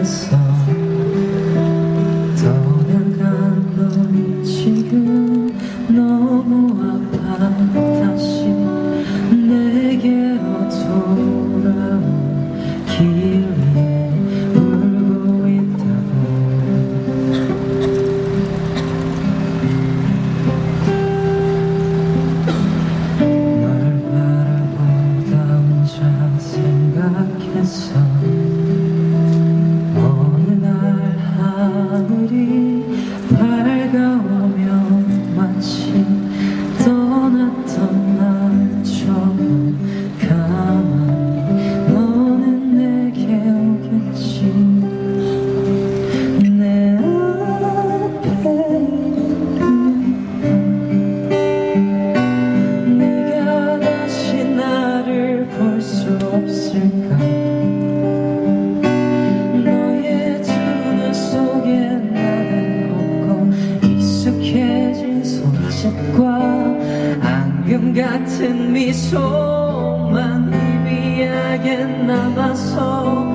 생각했어. 떠나간 널 지금 너무 아파. 다시 내게로 돌아온 길 위에 울고 있다고. 널 바라보다 혼자 생각했어. 어느 날 하늘이 밝아오면 마치 떠났던 날처럼 가만히 너는 내게 오겠지. 내 앞에 네가 다시 나를 볼 수 없을까. 너의 두 눈 속에 나는 없고 익숙해진 손짓과 앙금 같은 미소만 희미하게 남아서